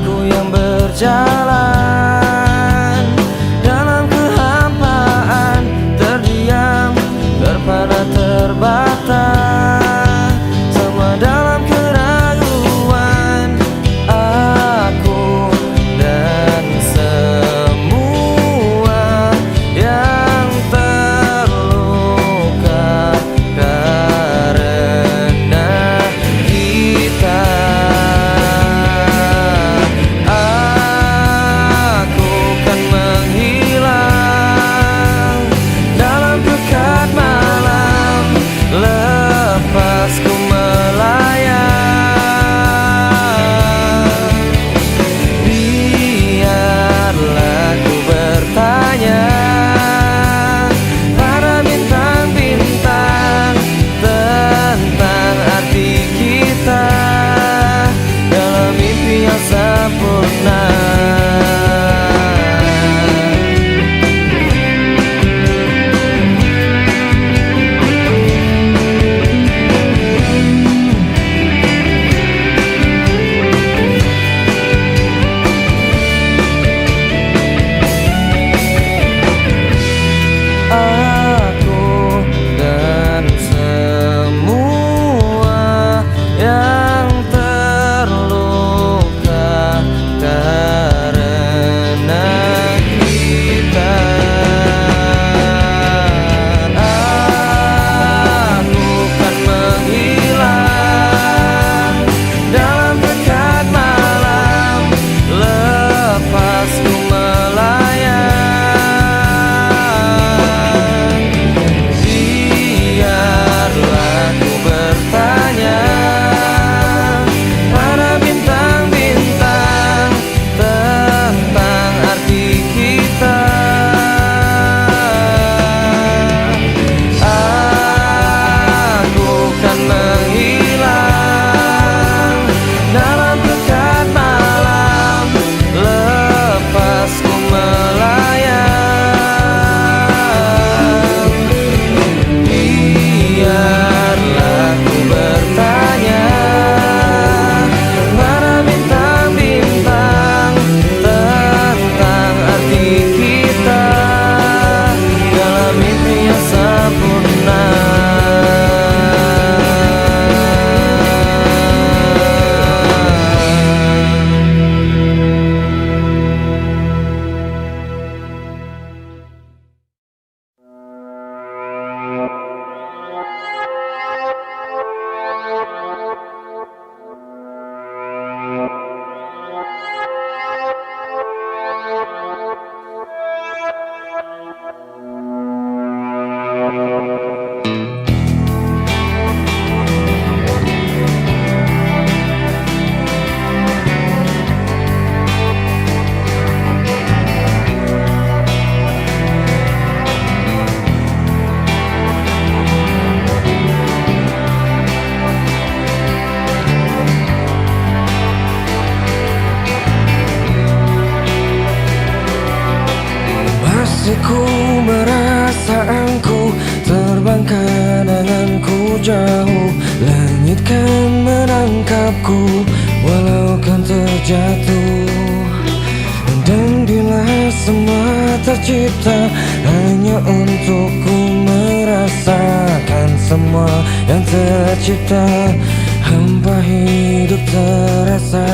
aku yang berjalan dalam kehampaan, terdiam, terpana, terbata, semua dalam keraguan. Aku dan semua yang terluka karena kita. Aku kan menghilang dalam pekat malam, lepas ku melayang. Biarlah ku bertanya pada bintang-bintang tentang arti kita dalam mimpi yang sempurna. Aku dan semua yang terluka karena kita. Aku kan menghilang dalam pekat malam, lepas ku melayang. Biarlah ku bertanya pada bintang-bintang tentang arti kita. Aku kan menghilang dalam pekat malam, lepas ku melayang. Biarlah ku bertanya pada bintang-bintang tentang arti kita dalam mimpi yang sempurna. Masih ku merasa engkau terbang kenanganku jauh. Langit kan menangkapku walau kan terjatuh. Dan bila semua tercipta hanya untukku merasakan semua yang tercipta, hampa hidup terasa.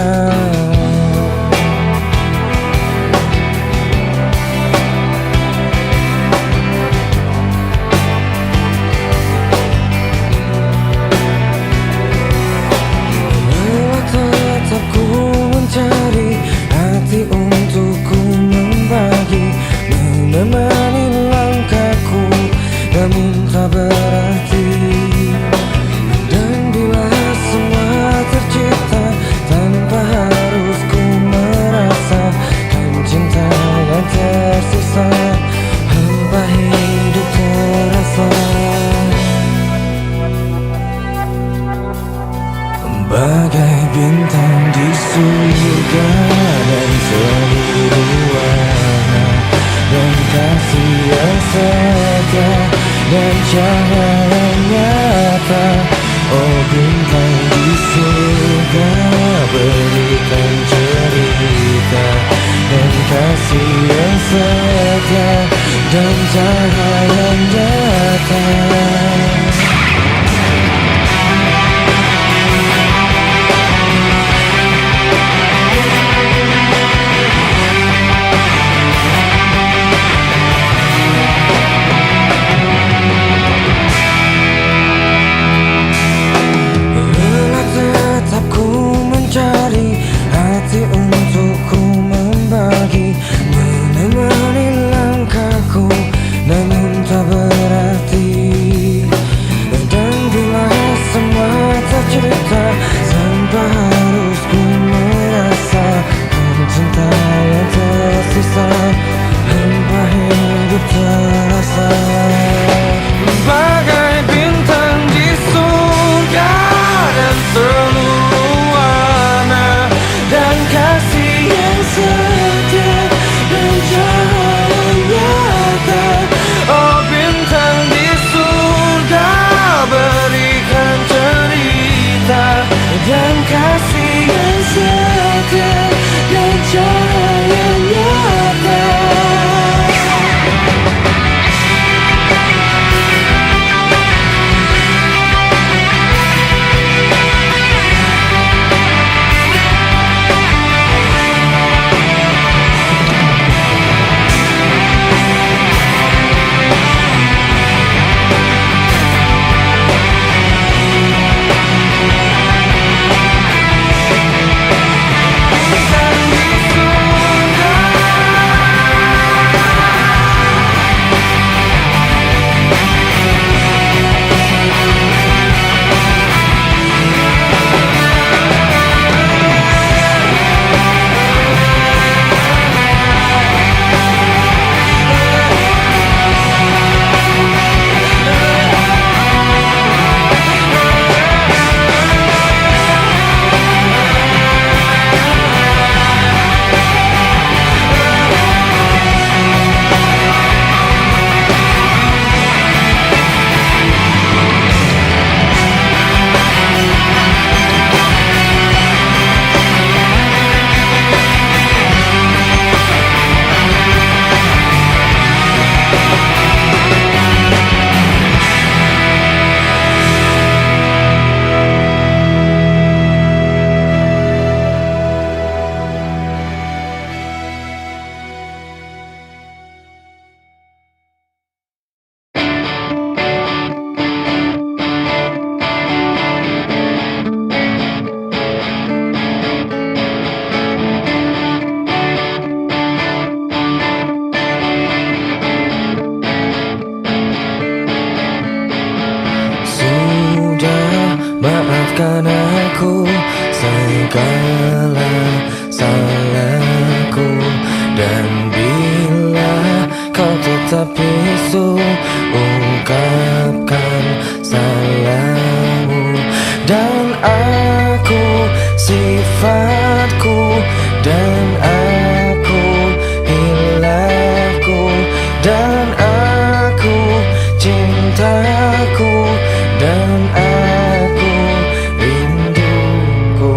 Mencari hati untukku membagi, menemani langkahku, namun tak berarti. Dan bila semua tercipta tanpa harus ku merasakan cinta yang tersisa, hampa hidup terasa. Bagai bintang di surga dan seluruh warna dan kasih yang setia dan cahaya nyata. Oh bintang di surga, berikan cerita sifatku dan aku hilangku dan aku cintaku dan aku rinduku.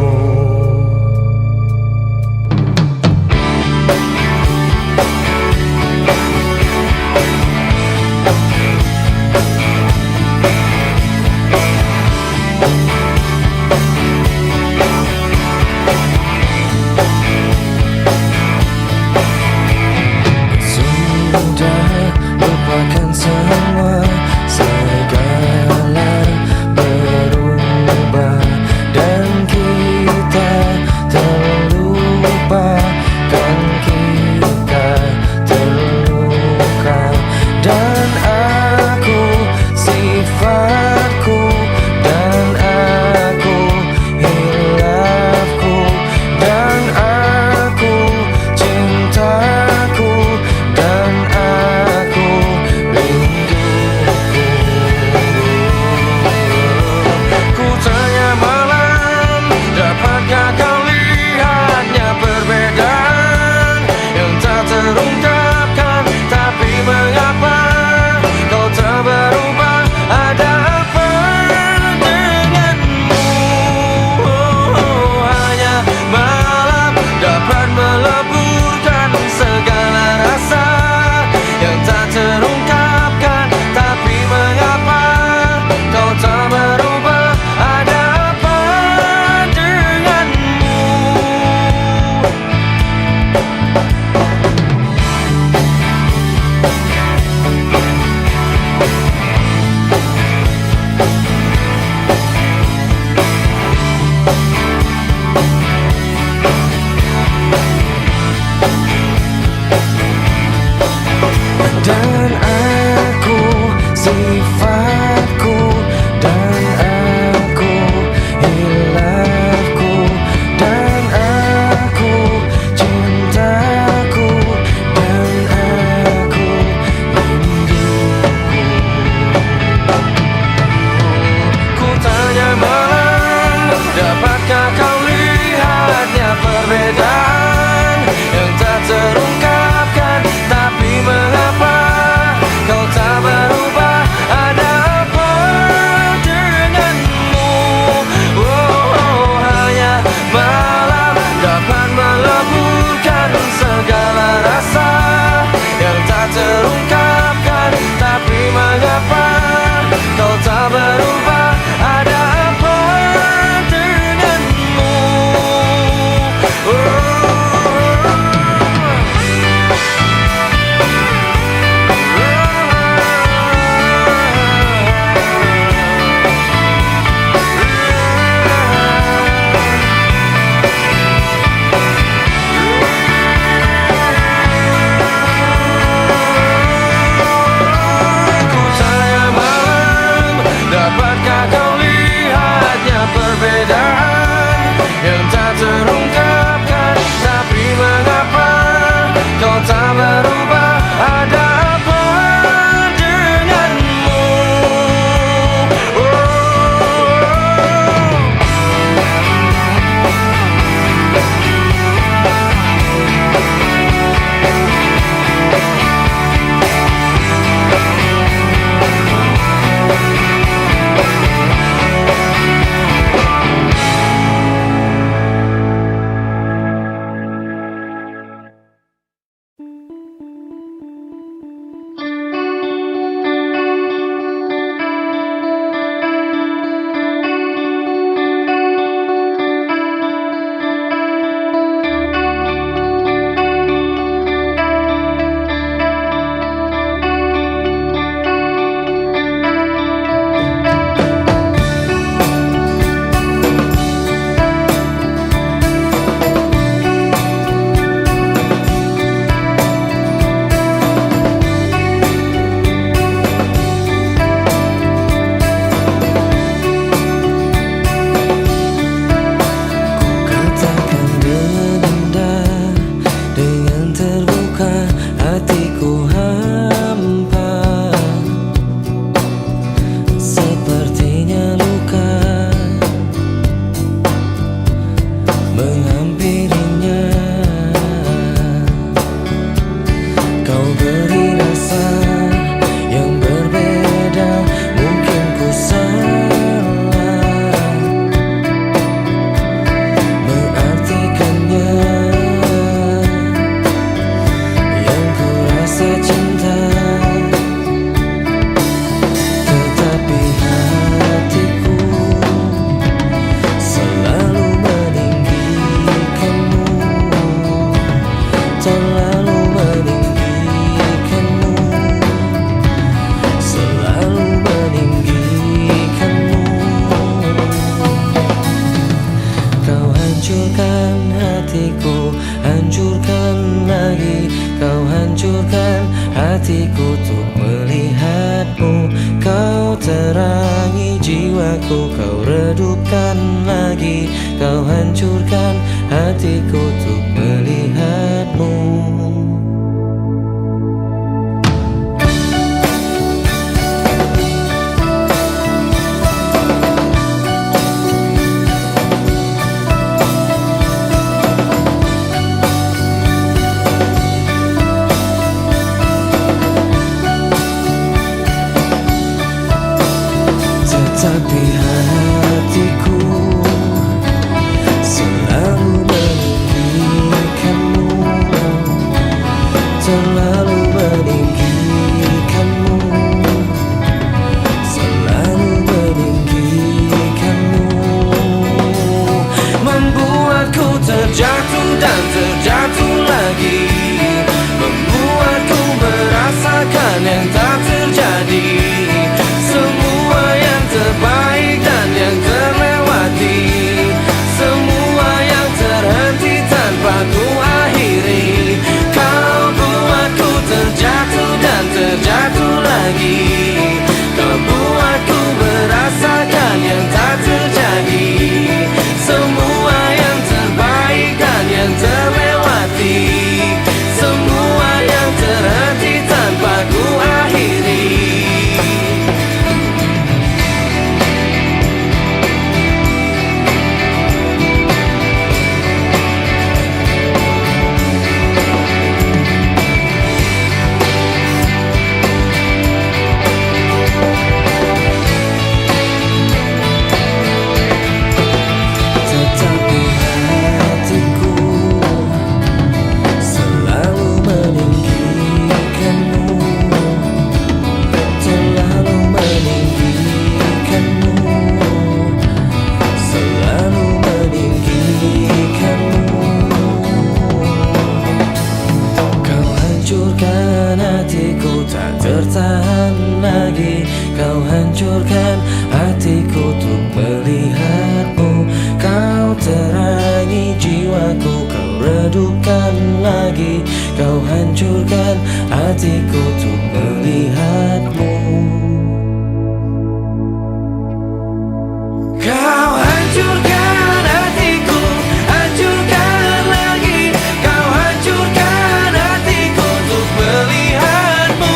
hatiku untuk melihatmu. Tetapi hatiku selalu meninggikanmu, terlalu meninggikanmu, selalu meninggikanmu, membuatku terjatuh dan terjatuh lagi, membuatku merasakan yang tak terjadi. Semua yang terbaik dan yang terlewati, semua yang terhenti tanpa ku akhiri. Kau buatku terjatuh dan terjatuh lagi, kau buatku merasakan yang tak terjadi. Semua yang terbaik dan yang terlewati, semua yang terhenti tanpa ku akhiri. Tertahan lagi, kau hancurkan hatiku untuk melihatmu. Kau terangi jiwaku, kau redupkan lagi, kau hancurkan hatiku untuk melihatmu. Kau hancurkan hatiku, hancurkan lagi, kau hancurkan hatiku untuk melihatmu.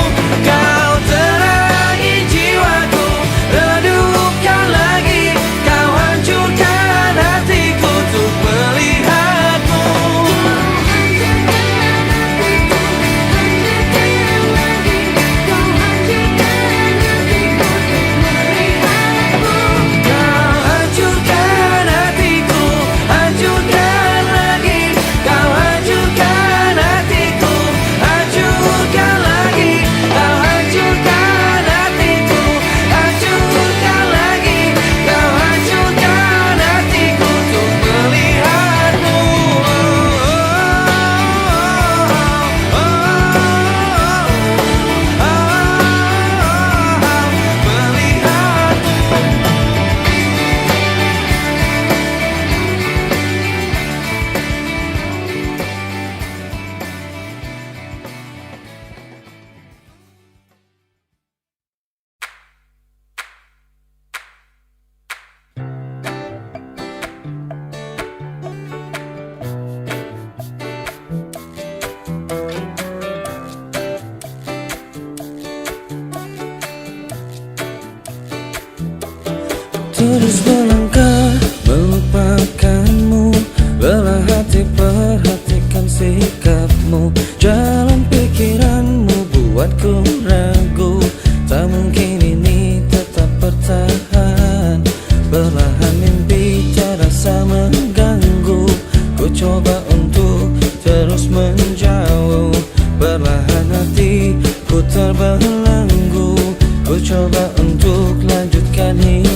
Terus melangkah melupakanmu, lelah hati perhatikan sikapmu. Jalan pikiranmu buatku ragu, tak mungkin ini tetap bertahan. Perlahan mimpi terasa mengganggu, ku coba untuk terus menjauh. Perlahan hati ku terbelenggu, ku coba untuk lanjutkan hidup.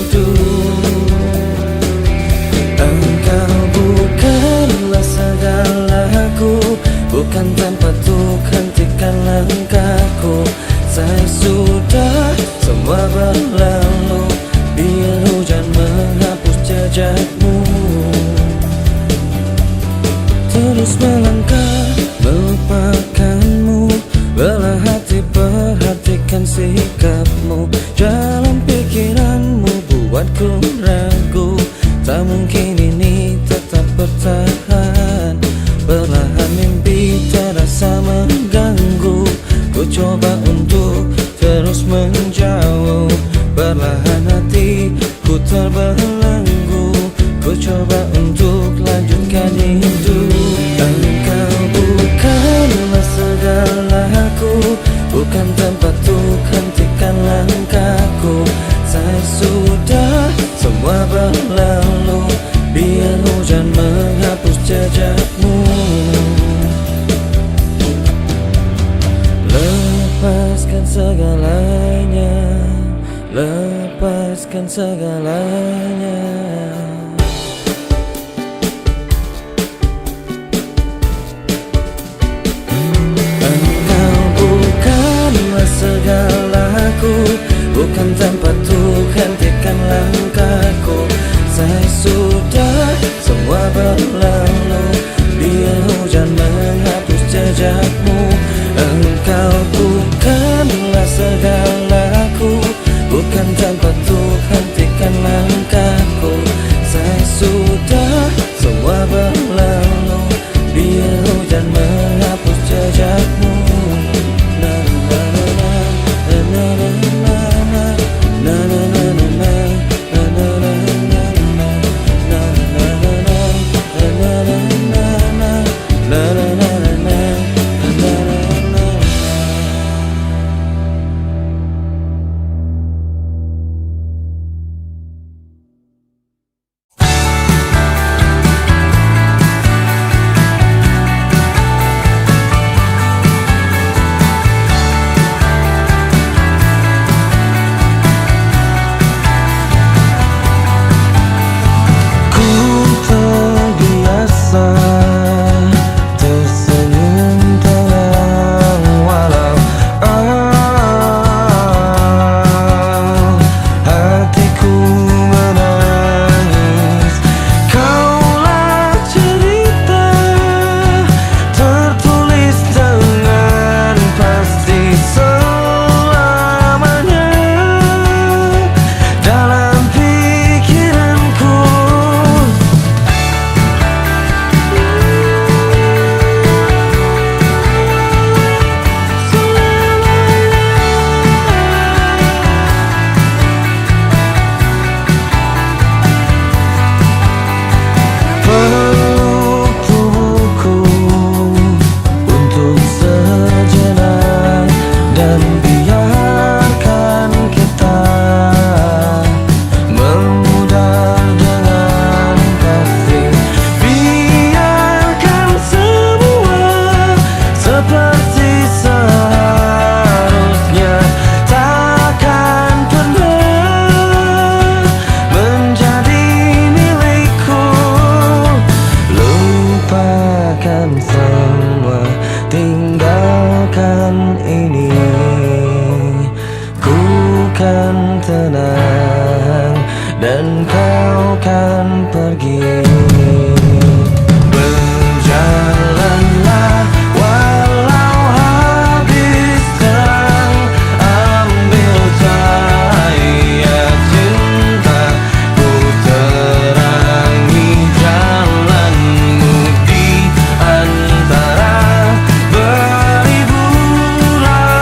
Engkau bukanlah segalaku, bukan tempatku, hentikan langkahku. Saya sudah semua berlalu, biar hujan menghapus jejakmu. Terus melangkah melupakanmu, lelah hati perhatikan sikapmu. Jalan pikiranmu buatku ragu, tak mungkin ini tetap bertahan. melupakan segalanya. Engkau bukanlah segalaku, bukan tempat untuk hentikan langkahku. Saya sudah semua berlalu, biar hujan menghapus jejakmu. Engkau bukanlah segalaku, bukan tempat untuk hentikan langkahku. Saya sudah semua berlalu, biar hujan menghapus jejakmu. Na na na na na na na na na na na na na tinggalkan ini, ku kan tenang dan kau kan pergi. Berjalanlah walau habis terang, ambil cahaya cinta, ku terangi jalanmu di antara beribu lautan.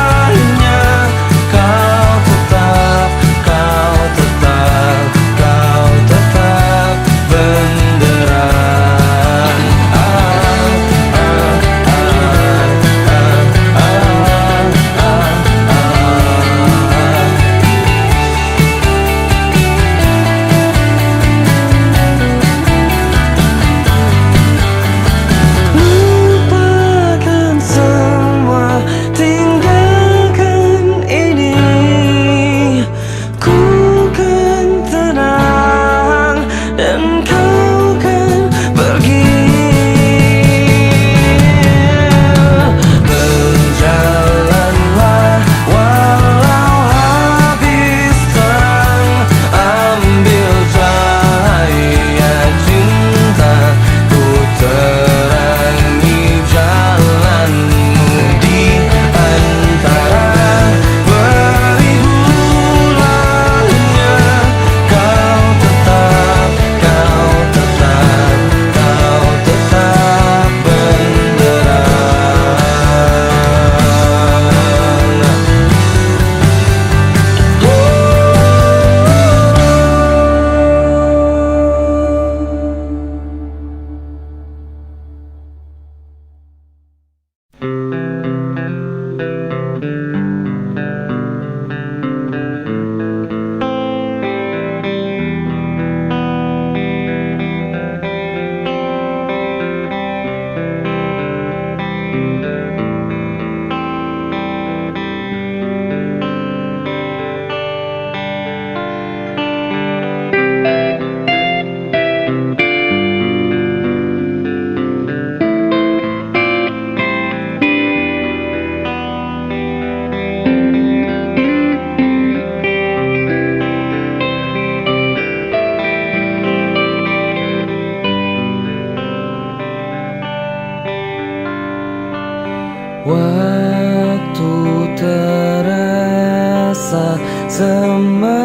Waktu terasa semakin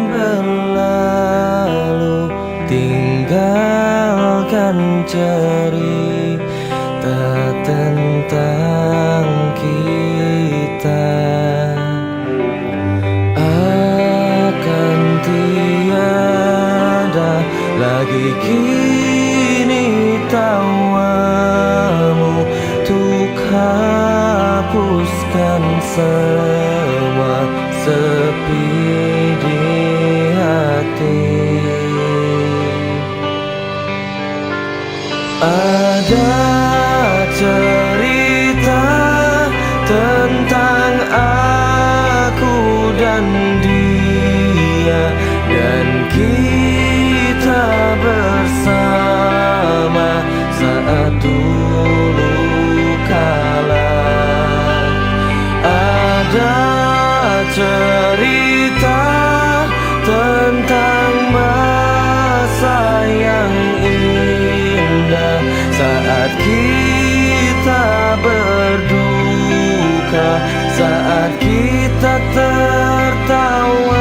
berlalu, tinggalkan cerita tentang kita. Akan tiada lagi kini tawamu untuk hapuskan semua sepi di hati. Ada cerita tentang aku dan dia, dan kita bersama saat dulu kala. Ada cerita tentang masa yang indah saat kita berduka, saat kita tertawa.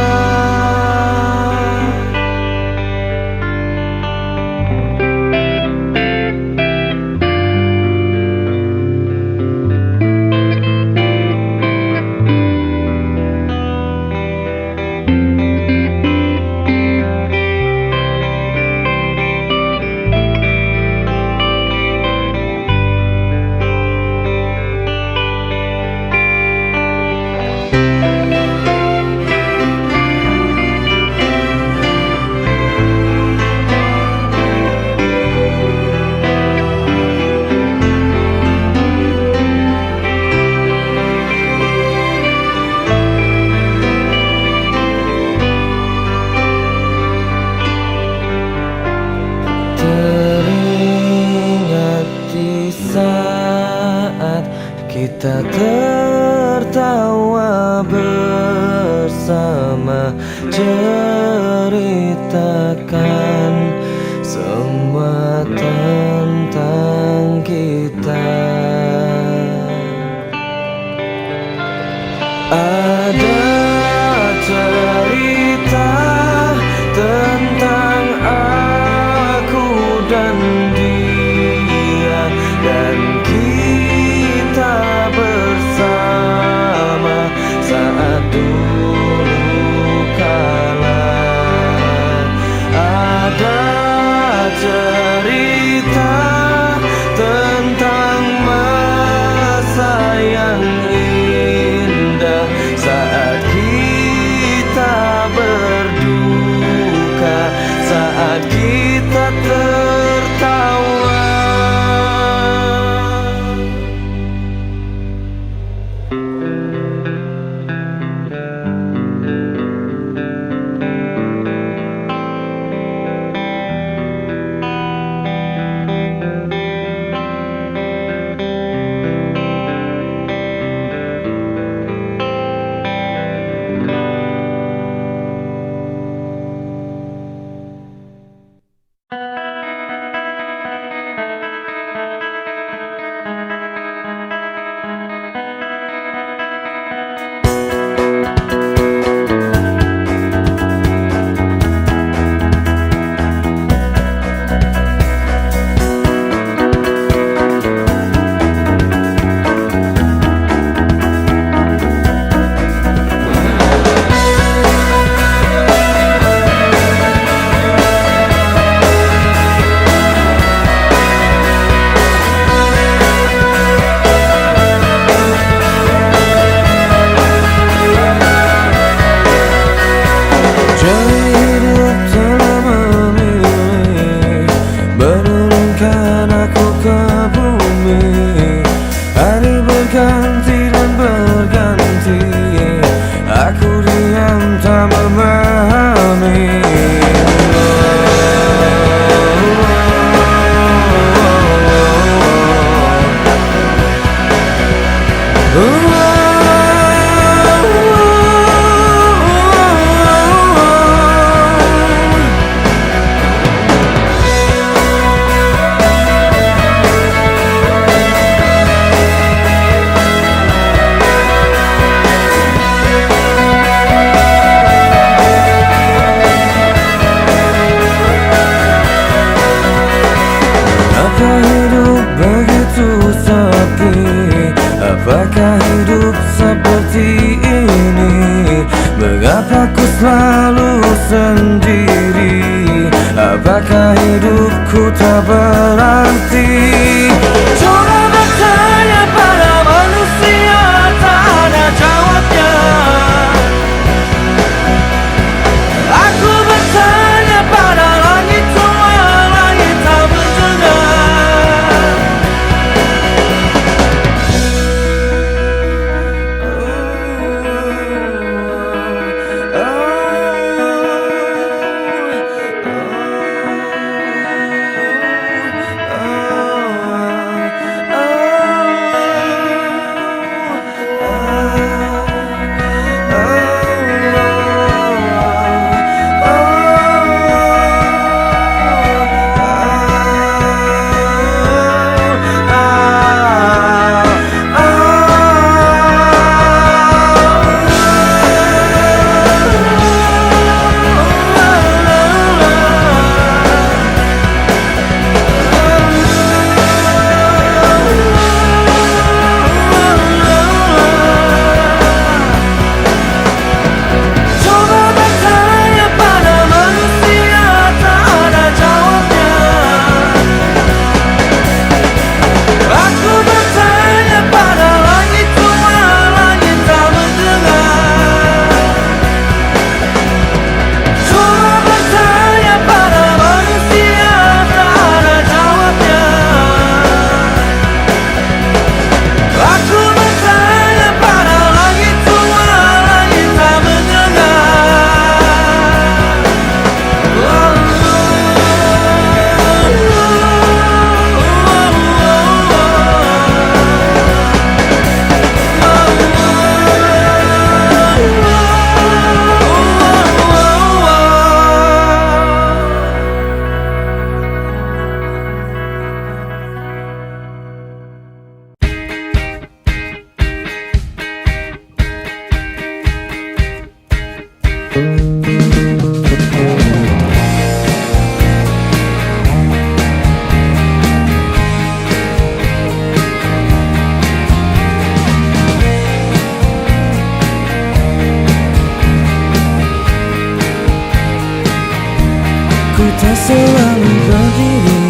Saat kita tertawa bersama, ceritakan semua tentang kita. Ada cerita tentang aku dan dia, dan kita bersama saat dulu kala. Ada cerita tentang masa yang indah saat kita berduka, saat kita tertawa. selalu sendiri? Apakah hidupku tak berarti? Coba bertanya pada manusia, tak ada jawabnya. Aku bertanya pada langit tua, langit tak mendengar. Ku tak selalu begini.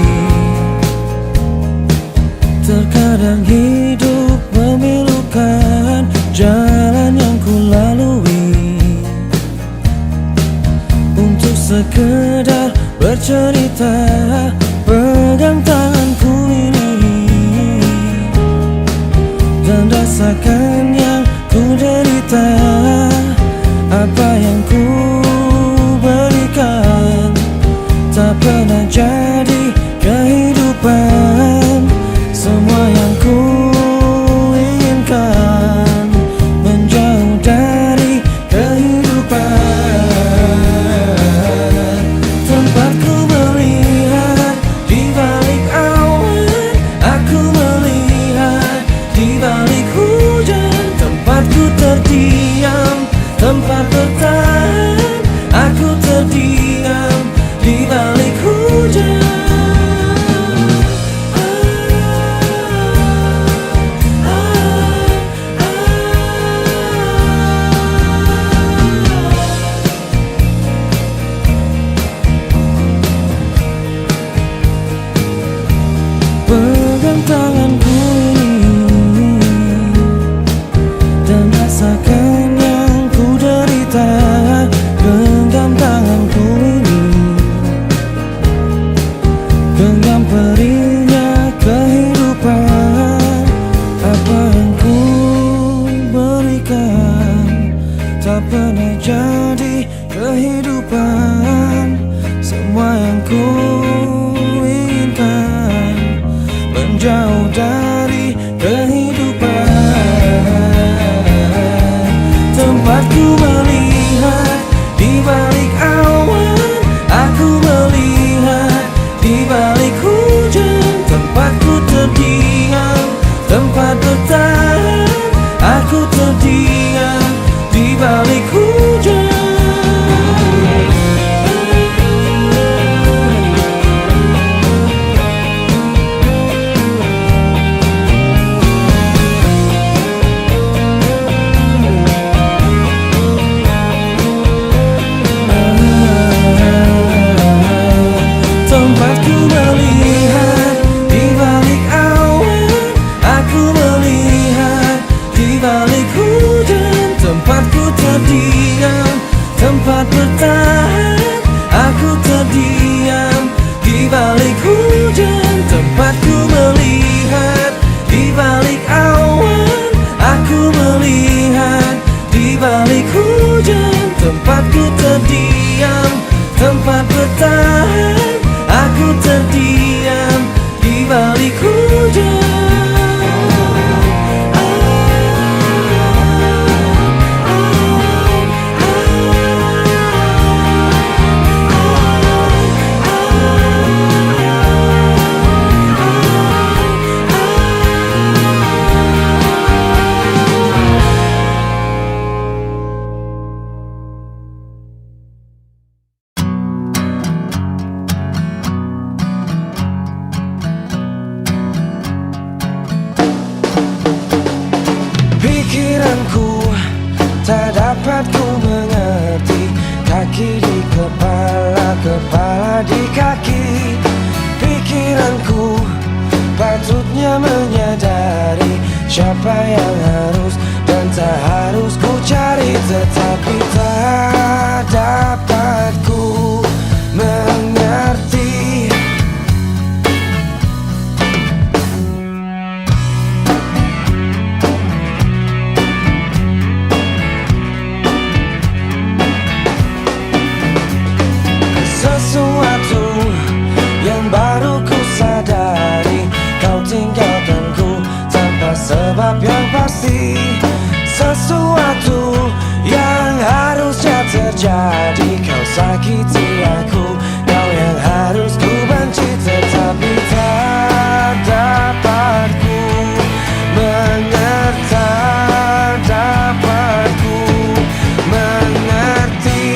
Terkadang hidup memilukan jalan yang ku lalui untuk sekedar bercerita. Pegang tanganku ini dan rasakan yang ku derita. Apa yang ku berikan tak pernah jadi kehidupan. Semua yang ku inginkan menjauh dari kehidupan. Tempat ku melihat di balik awan, aku melihat di balik hujan. Tempat ku terdiam, tempat bertahan, aku terdiam di balik hujan. Pegang tanganku ini dan rasakan yang ku derita. Genggam tanganku ini, genggam perihnya kehidupan. Apa yang ku berikan tak pernah jadi kehidupan. Semua yang ku inginkan menjauh dari kehidupan. Tempat ku melihat di balik awan, aku melihat di balik hujan. Tempat ku terdiam, tempat bertahan, aku terdiam di balik hujan. Pikiranku tak dapat ku mengerti. Kaki di kepala, kepala di kaki. Pikiranku patutnya menyadari siapa yang harus dan tak harus ku cari, tetapi tak dapat ku mengerti. Sesuatu yang baru ku sadari, kau tinggalkanku tanpa sebab yang pasti. Sesuatu yang harusnya terjadi, kau sakiti aku, kau yang harus ku benci, tetapi tak dapat ku mengerti, tak dapat ku mengerti.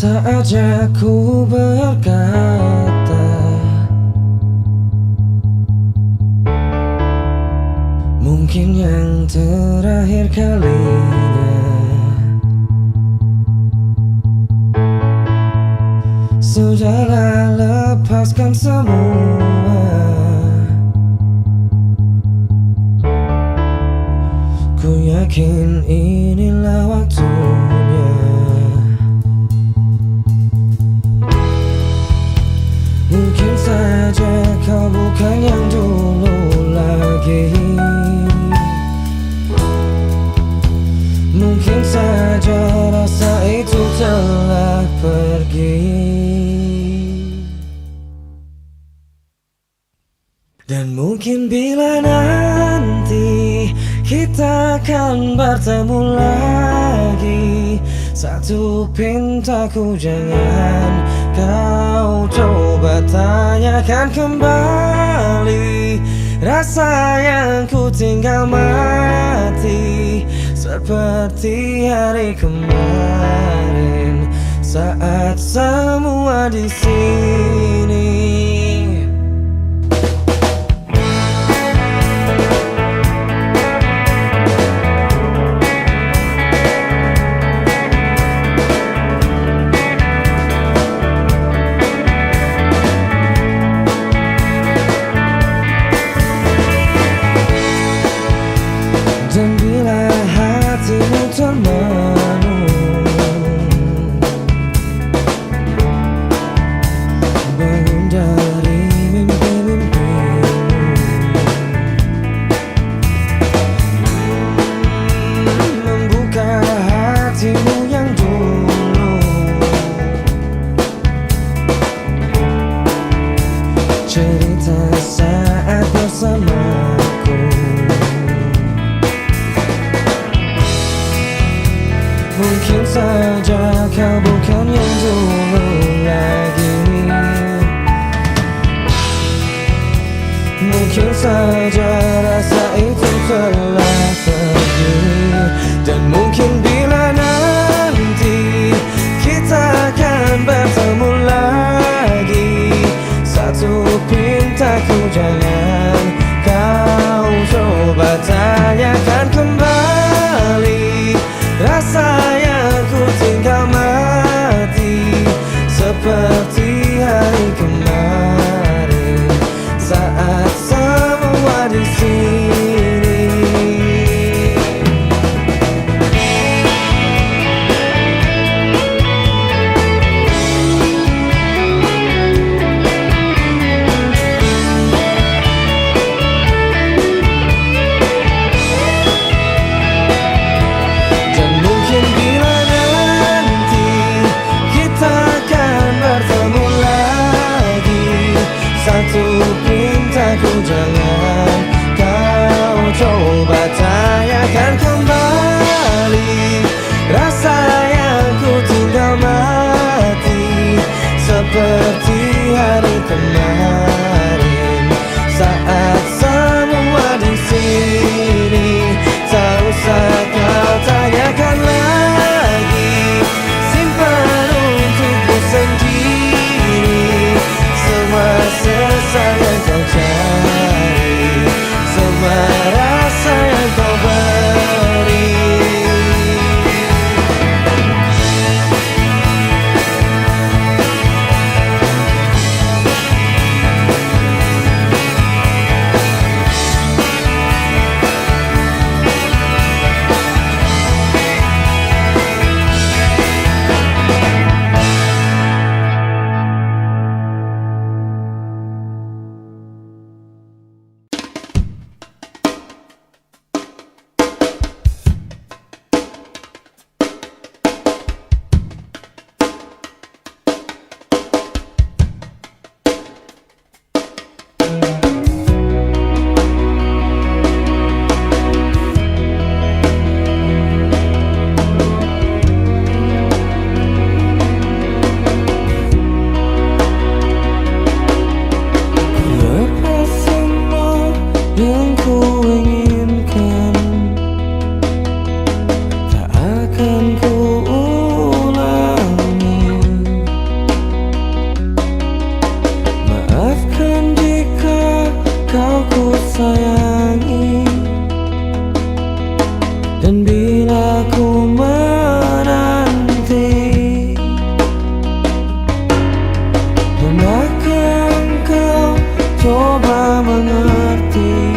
Saatnya ku berkata, mungkin yang terakhir kalinya. Sudahlah, lepaskan semua. Ku yakin inilah waktunya. Mungkin saja kau bukan yang dulu lagi. Mungkin saja rasa itu telah pergi. Dan mungkin bila nanti kita akan bertemu lagi, satu pintaku jangan kau coba tanyakan kembali. Rasa yang ku tinggal mati seperti hari kemarin saat semua di sini. Dan bila hatimu termenung, bangun dari mimpi-mimpimu. Membuka hatimu yang dulu, cerita saat bersamaku. Mungkin saja kau bukan yang dulu lagi. Mungkin saja rasa itu telah pergi. Dan mungkin bila nanti kita akan bertemu lagi, satu pintaku jangan kau coba tanyakan kembali. Rasa yang ku tinggal mati seperti hari kemarin saat semua di sini. Satu pintaku jangan kau coba tanyakan kembali. Rasa yang ku tinggal mati seperti hari kemarin saat semua di sini. Tak usah kau tanyakan lagi, simpan untukku sendiri. Semua sesal yang kau cari, semua rasa yang kau beri. Yang ku inginkan tak akan ku ulangi. Maafkan jika kau ku sayangi, dan bila ku menanti, hendaknya kau coba mengerti.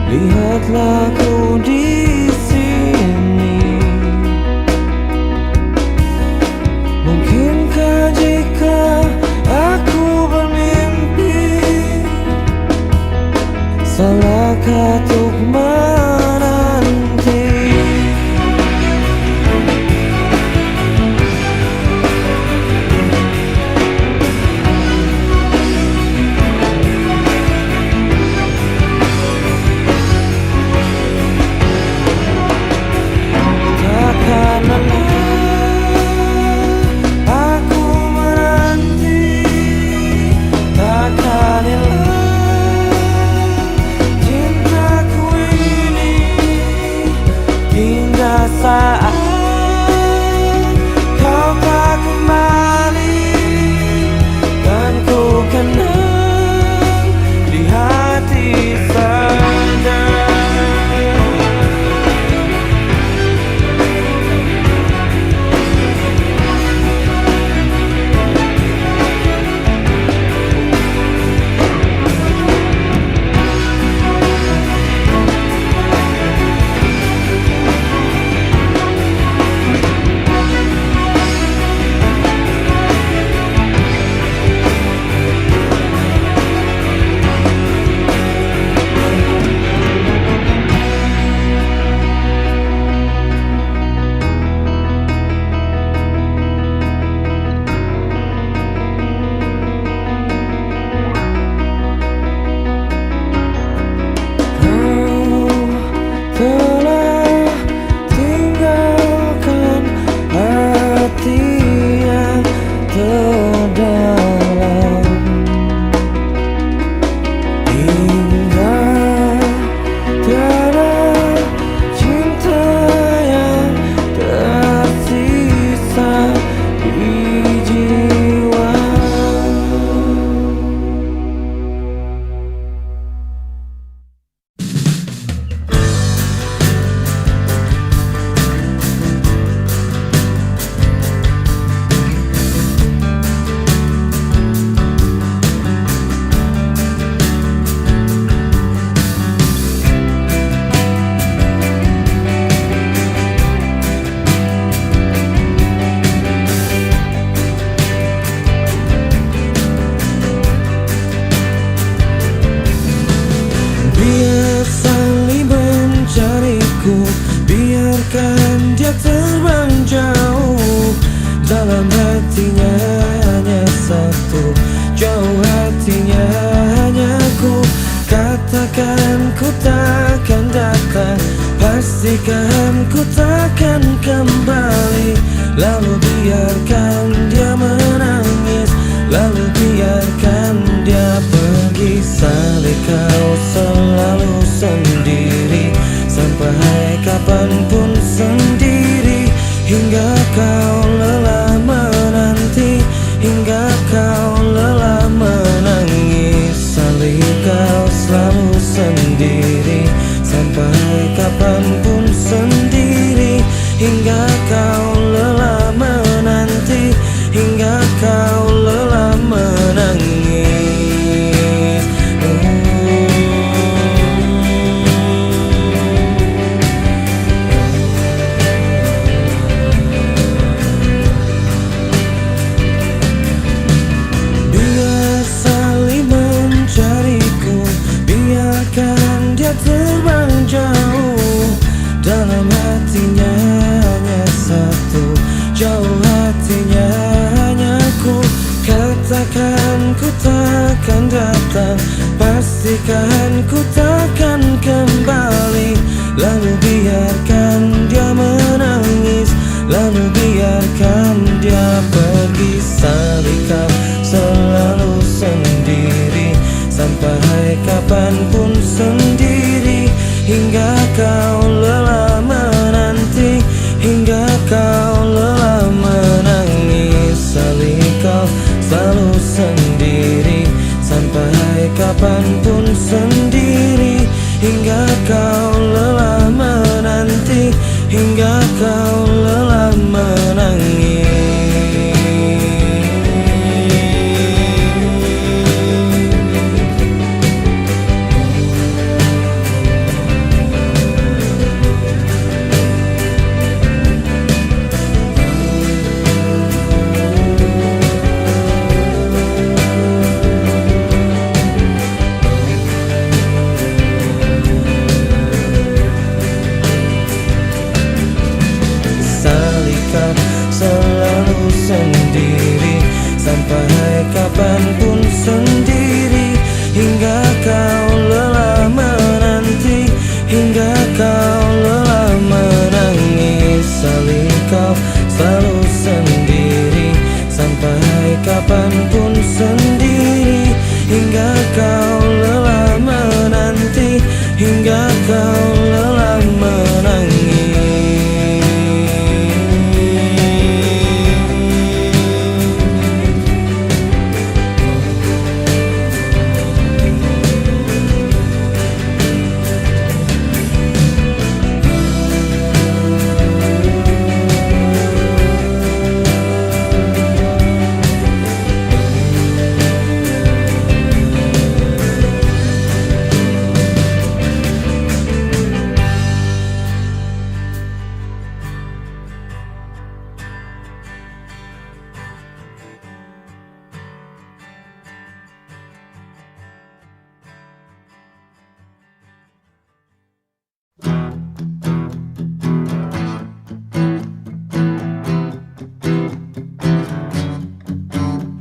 Lihatlah ku di sini. Mungkinkah jika aku bermimpi, salahkah untuk menanti? sampai kapanpun sendiri, hingga kau lelah menanti, hingga kau lelah menangis. Biar saling mencariku, biarkan dia terbang jauh. Dalam hatinya hanya satu, jauh hatinya hanya ku. Katakan ku takkan datang, pastikan ku takkan kembali. Lalu biarkan dia menangis, lalu biarkan dia pergi. Salih kau selalu sendiri, sampai kapanpun sendiri, hingga kau lelah menanti, hingga kau lelah menangis. Salih kau selalu sendiri, sampai kapanpun sendiri, hingga kau lelah menanti, hingga kau lelah menangis. Selalu sendiri, sampai kapanpun sendiri, hingga kau lelah menanti, hingga kau lelah menangis. Salih kau selalu sendiri, sampai kapanpun sendiri, hingga kau lelah menanti, hingga kau lelah menangis.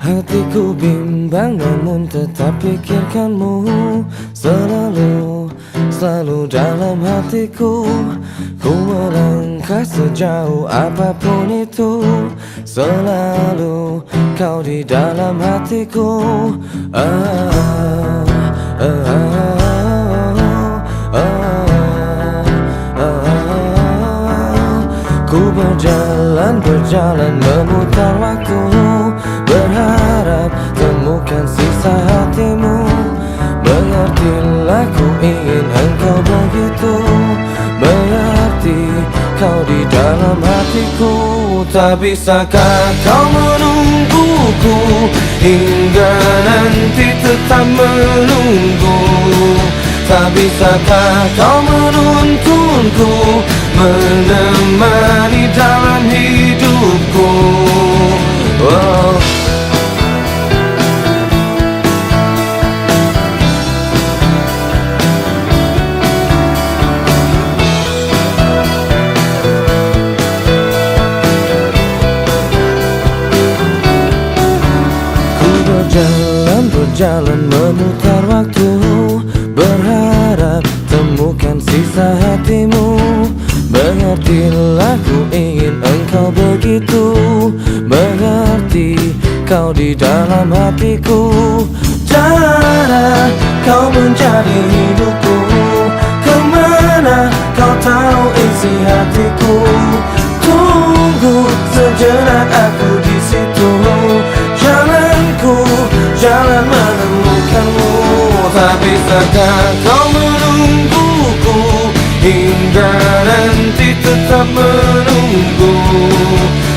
Hatiku bimbang namun tetap pikirkanmu selalu, selalu dalam hatiku. Ku melangkah sejauh apapun itu, selalu kau di dalam hatiku. Ku berjalan, berjalan memutar waktu, berharap temukan sisa hatimu. Mengertilah ku ingin engkau begitu, berarti kau di dalam hatiku. Tak bisakah kau menungguku hingga nanti tetap menunggu? Tak bisakah kau menuntunku menemani dalam hidupku? Oh. Berjalan memutar waktu, berharap temukan sisa hatimu. Mengertilah ku ingin engkau begitu, mengerti kau di dalam hatiku. Cara kau menjadi hidupku, kemana kau tahu isi hatiku. Tunggu sejenak aku di situ, jalanku jalan menemukanmu. Tak bisakah kau menungguku hingga nanti tetap menunggu.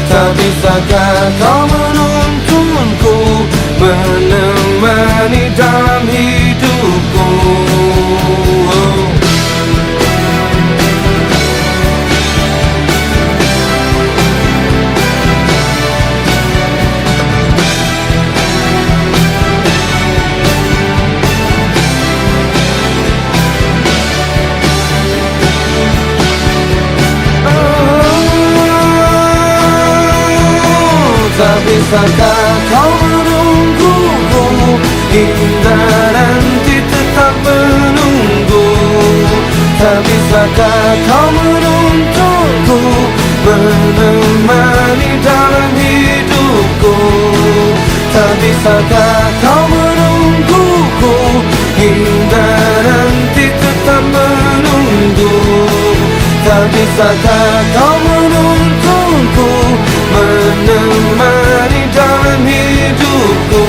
Tak bisakah kau menuntunku, menemani dalam hidupku? Tak bisakah kau menungguku, hingga nanti tetap menunggu. Tak bisakah kau menuntunku, menemani dalam hidupku? Tak bisakah kau menungguku, hingga nanti tetap menunggu? Tak bisakah kau menuntunku, menemani dalam hidupku?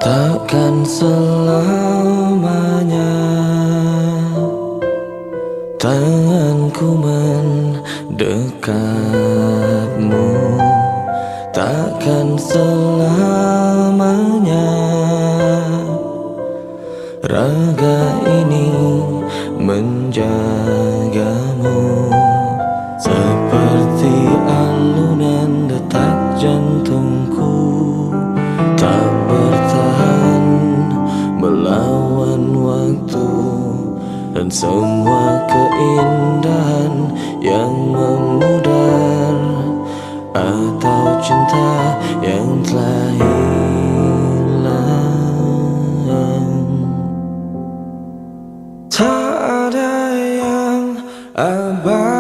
Takkan selamanya tanganku mendekatmu, takkan selamanya raga ini menjagamu. Seperti alunan detak jantungku tak bertahan melawan waktu, dan semua keindahan yang memudar atau cinta yang telah hilang. Tak ada yang abadi